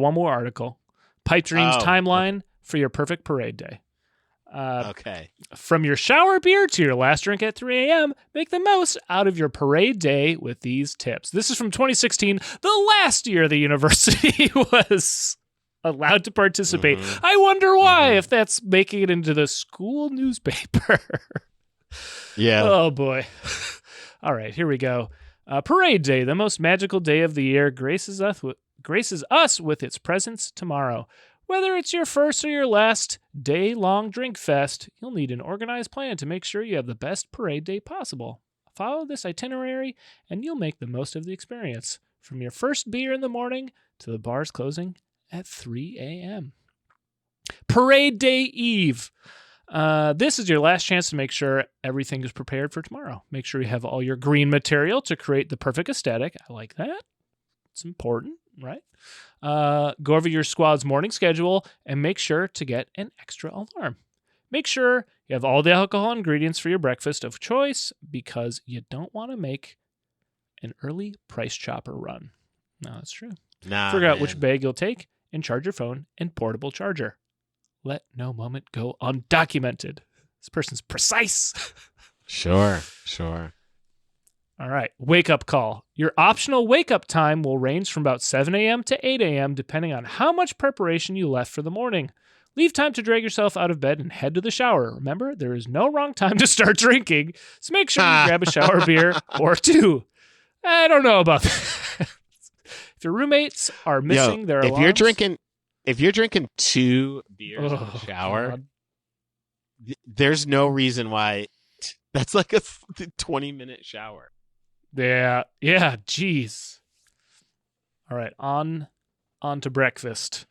one more article. Pipe Dreams timeline for your perfect parade day. Okay. From your shower beer to your last drink at 3 a.m., make the most out of your parade day with these tips. This is from 2016, the last year the university was allowed to participate. I wonder why, if that's making it into the school newspaper. Yeah. Oh, boy. All right, here we go. Parade Day, the most magical day of the year, graces us with its presence tomorrow. Whether it's your first or your last day-long drink fest, you'll need an organized plan to make sure you have the best parade day possible. Follow this itinerary, and you'll make the most of the experience, from your first beer in the morning to the bars closing at 3 a.m. Parade Day Eve. This is your last chance to make sure everything is prepared for tomorrow. Make sure you have all your green material to create the perfect aesthetic. I like that. It's important, right? Go over your squad's morning schedule and make sure to get an extra alarm. Make sure you have all the alcohol ingredients for your breakfast of choice, because you don't want to make an early price chopper run. No, that's true. Figure out which bag you'll take and charge your phone and portable charger. Let no moment go undocumented. This person's precise. Sure. All right, wake-up call. Your optional wake-up time will range from about 7 a.m. to 8 a.m. depending on how much preparation you left for the morning. Leave time to drag yourself out of bed and head to the shower. Remember, there is no wrong time to start drinking, so make sure you grab a shower beer or two. I don't know about that. If your roommates are missing their alarms... If you're drinking 2 beers in the shower, there's no reason why. That's like a 20-minute shower. Yeah, jeez. All right, on to breakfast.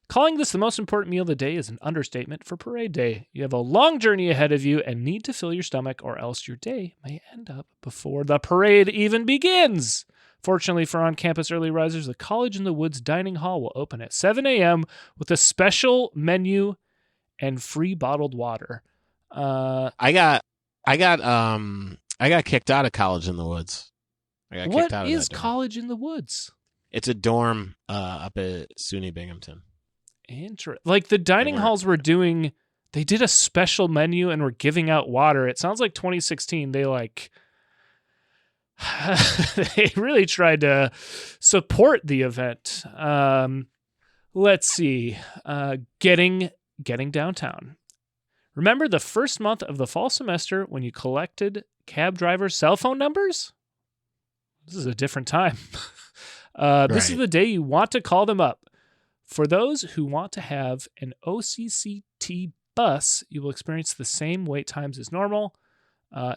Calling this the most important meal of the day is an understatement for parade day. You have a long journey ahead of you and need to fill your stomach, or else your day may end up before the parade even begins. Fortunately for on-campus early risers, the College in the Woods dining hall will open at 7 a.m. with a special menu and free bottled water. I got kicked out of College in the Woods. What is College in the Woods? It's a dorm up at SUNY Binghamton. Like the dining halls were doing, they did a special menu and were giving out water. It sounds like 2016. They they really tried to support the event. Let's see. Getting downtown. Remember the first month of the fall semester when you collected cab drivers' cell phone numbers? This is a different time. This is the day you want to call them up. For those who want to have an OCCT bus, you will experience the same wait times as normal,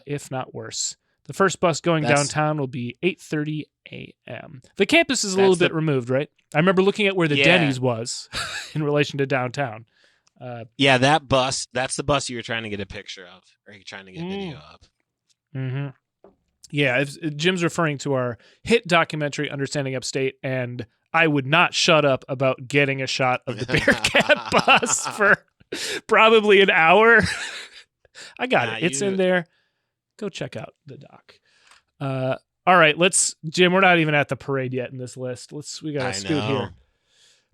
if not worse. The first bus going downtown will be 8:30 a.m. The campus is a little bit removed, right? I remember looking at where the Denny's was in relation to downtown. That bus, that's the bus you were trying to get a picture of, or you're trying to get video of. Mm-hmm. Yeah, Jim's referring to our hit documentary, Understanding Upstate, and I would not shut up about getting a shot of the Bearcat bus for probably an hour. I got it. It's in there. Go check out the doc. All right, Jim, we're not even at the parade yet in this list. We got to scoot here.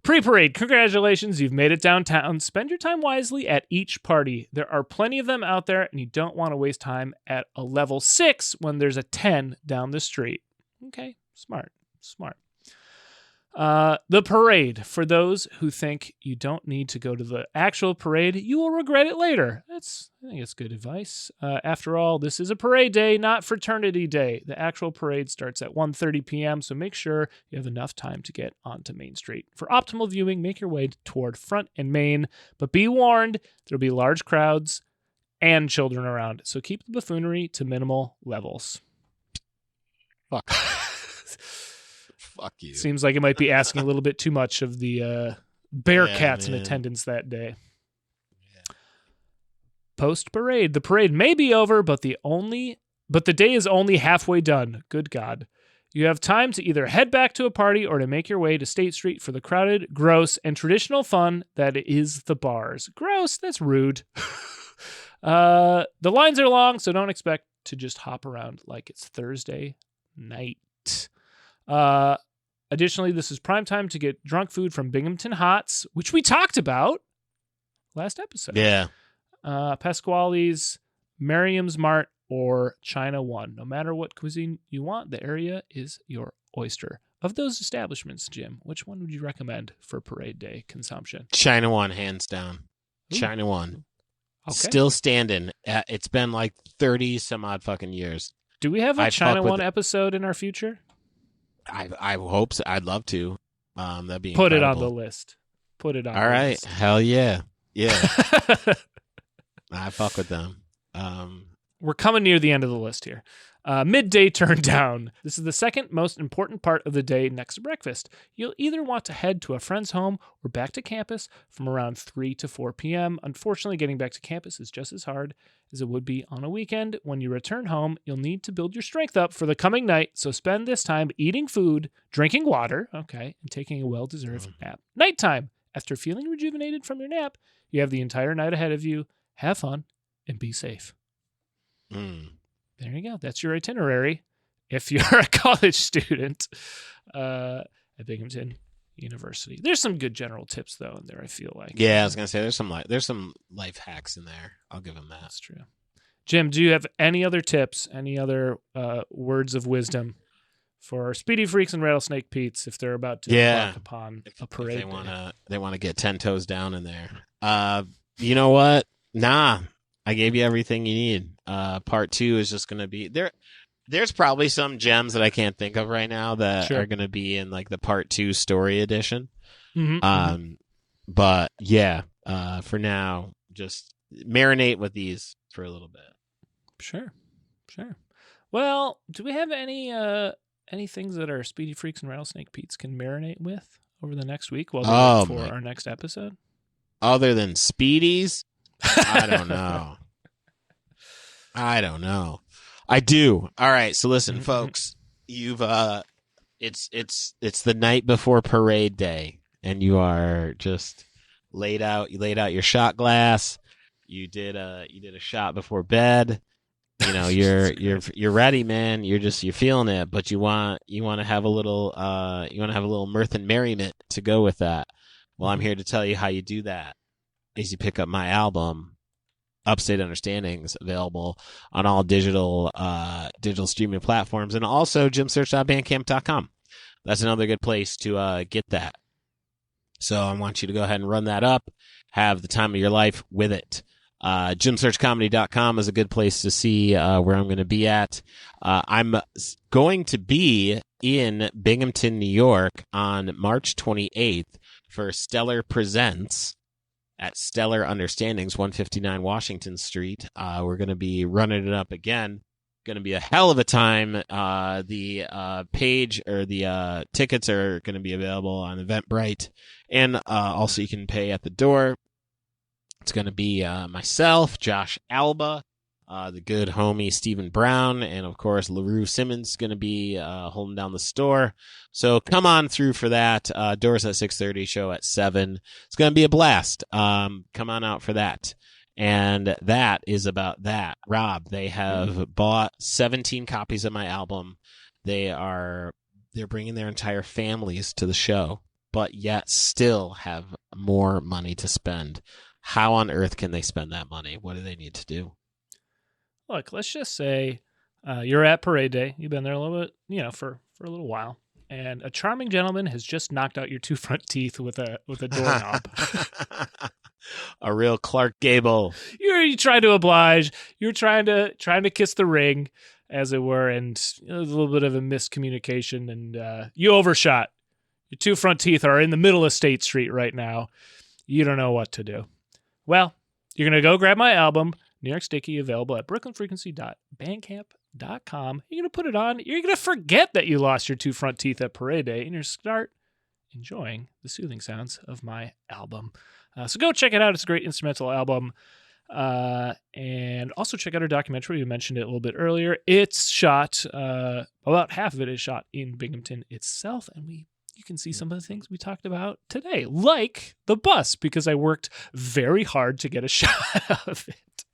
Pre-parade, congratulations, you've made it downtown. Spend your time wisely at each party. There are plenty of them out there, and you don't want to waste time at a level 6 when there's a 10 down the street. Okay, smart. The parade. For those who think you don't need to go to the actual parade, you will regret it later. I think it's good advice. After all, this is a parade day, not fraternity day. The actual parade starts at 1:30 p.m., so make sure you have enough time to get onto Main Street. For optimal viewing, make your way toward Front and Main, but be warned, there'll be large crowds and children around, so keep the buffoonery to minimal levels. Fuck. Fuck you. Seems like it might be asking a little bit too much of the Bearcats in attendance that day. Yeah. Post-parade. The parade may be over, but the day is only halfway done. Good God. You have time to either head back to a party or to make your way to State Street for the crowded, gross, and traditional fun that is the bars. Gross? That's rude. The lines are long, so don't expect to just hop around like it's Thursday night. Additionally, this is prime time to get drunk food from Binghamton Hots, which we talked about last episode. Yeah. Pasquale's, Merriam's Mart, or China One. No matter what cuisine you want, the area is your oyster. Of those establishments, Jim, which one would you recommend for parade day consumption? China One, hands down. Ooh. China One. Okay. Still standing. It's been like 30 some odd fucking years. Do we have a China One episode in our future? I hope so. I'd love to. That'd be Put incredible. it on the list. Put it on All the right. list. Hell yeah. Yeah. I fuck with them. We're coming near the end of the list here. Midday turn down. This is the second most important part of the day next to breakfast. You'll either want to head to a friend's home or back to campus from around 3 to 4 p.m. Unfortunately, getting back to campus is just as hard as it would be on a weekend. When you return home, you'll need to build your strength up for the coming night, so spend this time eating food, drinking water, and taking a well-deserved nap. Nighttime. After feeling rejuvenated from your nap, you have the entire night ahead of you. Have fun and be safe. There you go. That's your itinerary if you're a college student at Binghamton University. There's some good general tips, though, in there, I feel like. Yeah, I was going to say, there's some life hacks in there. I'll give them that. That's true. Jim, do you have any other tips, any other words of wisdom for our Speedy Freaks and Rattlesnake Pete's if they're about to embark upon a parade? If they want to get 10 toes down in there. You know what? Nah. I gave you everything you need. Part 2 is just going to be there. There's probably some gems that I can't think of right now that are going to be in like the part 2 story edition. But yeah, for now, just marinate with these for a little bit. Sure. Well, do we have any things that our Speedy Freaks and Rattlesnake Pete's can marinate with over the next week while we wait for our next episode? Other than Speedies? I don't know. I do. All right. So listen, folks, you've, it's the night before parade day and you are just laid out. You laid out your shot glass. You did a shot before bed. You know, you're ready, man. You're feeling it, but you want to have a little mirth and merriment to go with that. Well, I'm here to tell you how you do that. Is you pick up my album, Upstate Understandings, available on all digital streaming platforms, and also jimsearch.bandcamp.com. That's another good place to get that. So I want you to go ahead and run that up, have the time of your life with it. Jimsearchcomedy.com is a good place to see where I'm going to be at. I'm going to be in Binghamton, New York on March 28th for Stellar Presents at Stellar Understandings, 159 Washington Street. We're going to be running it up again. Going to be a hell of a time. The page or the tickets are going to be available on Eventbrite, and also you can pay at the door. It's going to be myself, Josh Alba, the good homie Stephen Brown, and of course LaRue Simmons is going to be holding down the store. So come on through for that. Doors at 6:30, show at 7. It's going to be a blast. Come on out for that. And that is about that. Rob, they have bought 17 copies of my album. They're bringing their entire families to the show, but yet still have more money to spend. How on earth can they spend that money? What do they need to do? Look, let's just say you're at Parade Day. You've been there a little bit, for a little while. And a charming gentleman has just knocked out your 2 front teeth with a doorknob. A real Clark Gable. You trying to oblige. You're trying to kiss the ring, as it were, and there's a little bit of a miscommunication, and you overshot. Your 2 front teeth are in the middle of State Street right now. You don't know what to do. Well, you're gonna go grab my album, New York Sticky, available at brooklynfrequency.bandcamp.com. You're going to put it on. You're going to forget that you lost your 2 front teeth at Parade Day, and you're going to start enjoying the soothing sounds of my album. So go check it out. It's a great instrumental album. And also check out our documentary. We mentioned it a little bit earlier. It's shot, about half of it is shot in Binghamton itself, and you can see some of the things we talked about today, like the bus, because I worked very hard to get a shot of it.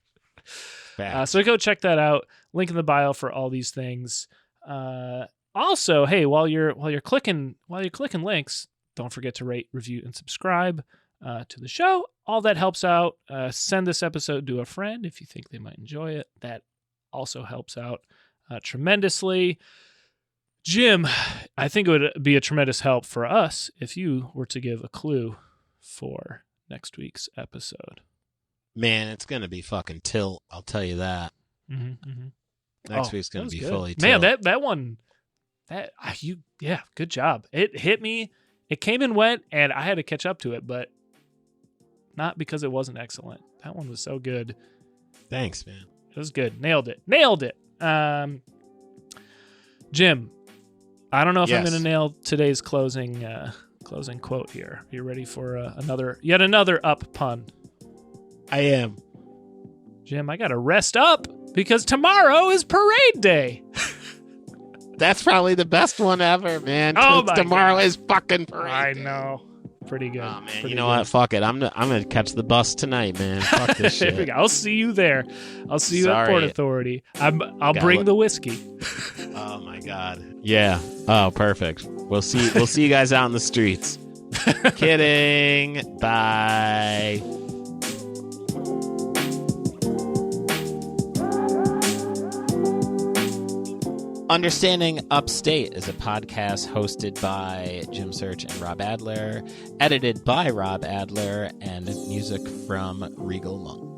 So go check that out. Link in the bio for all these things. Also, hey, while you're clicking links, don't forget to rate, review, and subscribe to the show. All that helps out. Send this episode to a friend if you think they might enjoy it. That also helps out tremendously. Jim, I think it would be a tremendous help for us if you were to give a clue for next week's episode. Man, it's going to be fucking tilt. I'll tell you that. Next week's going to be fully tilt. Man, that one, good job. It hit me. It came and went, and I had to catch up to it, but not because it wasn't excellent. That one was so good. Thanks, man. It was good. Nailed it. Jim, I don't know if I'm going to nail today's closing quote here. Are you ready for yet another up pun? I am. Jim, I got to rest up because tomorrow is Parade Day. That's probably the best one ever, man. Tomorrow is fucking Parade Day. I know. Pretty good. Oh, man. You know what? Fuck it. I'm going to catch the bus tonight, man. Fuck this shit. I'll see you there. I'll see you at Port Authority. I'll bring the whiskey. Oh, my God. Yeah. Oh, perfect. We'll see you guys out in the streets. Kidding. Bye. Understanding Upstate is a podcast hosted by Jim Search and Rob Adler, edited by Rob Adler, and music from Regal Monk.